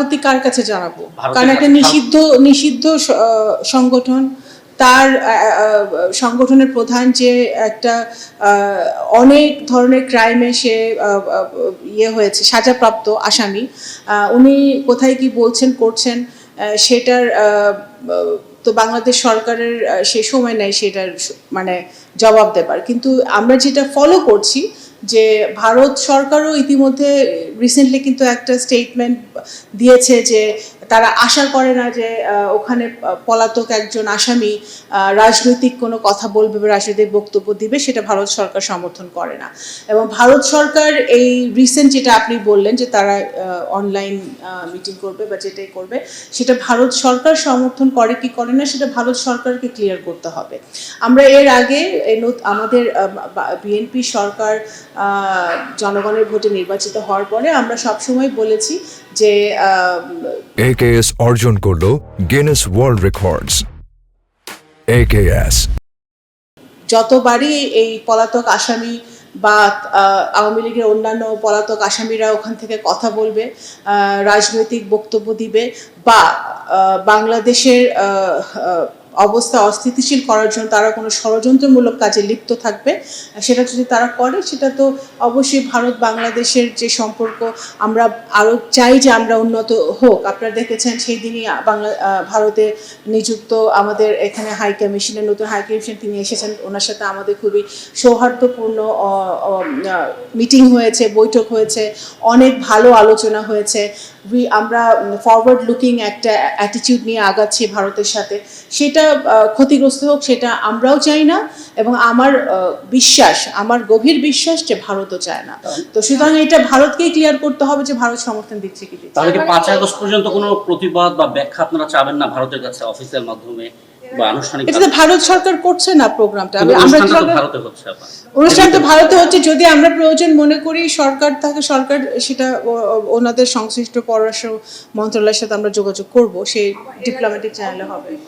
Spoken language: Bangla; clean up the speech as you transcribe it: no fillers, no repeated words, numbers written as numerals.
আপত্তি কার কাছে জানাবো? কারণ একটা নিষিদ্ধ সংগঠন, তার সংগঠনের প্রধান যে একটা অনেক ধরনের ক্রাইমে সে হয়েছে, সাজাপ্রাপ্ত আসামি, উনি কোথায় কি বলছেন করছেন সেটার তো বাংলাদেশ সরকারের সে সময় নেই সেটার মানে জবাব দেবার। কিন্তু আমরা যেটা ফলো করছি যে ভারত সরকারও ইতিমধ্যে রিসেন্টলি কিন্তু একটা স্টেটমেন্ট দিয়েছে যে তারা আশা করে না যে ওখানে পলাতক একজন আসামি রাজনৈতিক কোনো কথা বলবে বা রাজনৈতিক বক্তব্য দিবে, সেটা ভারত সরকার সমর্থন করে না। এবং ভারত সরকার এই রিসেন্ট যেটা আপনি বললেন যে তারা অনলাইন মিটিং করবে বা যেটাই করবে, সেটা ভারত সরকার সমর্থন করে কি করে না সেটা ভারত সরকারকে ক্লিয়ার করতে হবে। আমরা এর আগে আমাদের বিএনপি সরকার জনগণের ভোটে নির্বাচিত হওয়ার পরে আমরা সবসময় বলেছি যে AKS অর্জন করলো গিনেস ওয়ার্ল্ড রেকর্ডস। AKS যতবারই এই পলাতক আসামি বা আওয়ামী লীগের অন্যান্য পলাতক আসামিরা ওখান থেকে কথা বলবে, রাজনৈতিক বক্তব্য দিবে বা বাংলাদেশের অবস্থা অস্থিতিশীল করার জন্য তারা কোনো ষড়যন্ত্রমূলক কাজে লিপ্ত থাকবে, সেটা যদি তারা করে সেটা তো অবশ্যই ভারত বাংলাদেশের যে সম্পর্ক আমরা আরও চাই যে আমরা উন্নত হোক। আপনারা দেখেছেন সেই দিনই ভারতে নিযুক্ত আমাদের এখানে হাই কমিশনের নতুন হাই কমিশন তিনি এসেছেন, ওনার সাথে আমাদের খুবই সৌহার্দ্যপূর্ণ মিটিং হয়েছে, বৈঠক হয়েছে, অনেক ভালো আলোচনা হয়েছে। আমরা ফরওয়ার্ড লুকিং একটা অ্যাটিটিউড নিয়ে আগাচ্ছি ভারতের সাথে, সেটা ক্ষতিগ্রস্ত হোক সেটা আমরাও চাই না এবং আমার বিশ্বাস, আমার গভীর বিশ্বাস যে ভারতও চায় না। তো সুতরাং এটা ভারতকেই ক্লিয়ার করতে হবে যে ভারত সমর্থন দিচ্ছে কি দিচ্ছে। তাহলে কি 5 আগস্ট পর্যন্ত কোনো প্রতিবাদ বা ব্যাখ্যা আপনারা চাবেন না ভারতের কাছে অফিসিয়াল মাধ্যমে বা আনুষ্ঠানিক? এটা ভারত সরকার করছে না প্রোগ্রামটা, অনুষ্ঠান তো ভারতে হচ্ছে। যদি আমরা প্রয়োজন মনে করি সরকার থাকে, সরকার সেটা ওনাদের সংশ্লিষ্ট পররাষ্ট্র মন্ত্রণালয়ের সাথে আমরা যোগাযোগ করব, সেই ডিপ্লোম্যাটিক চ্যানেলে হবে।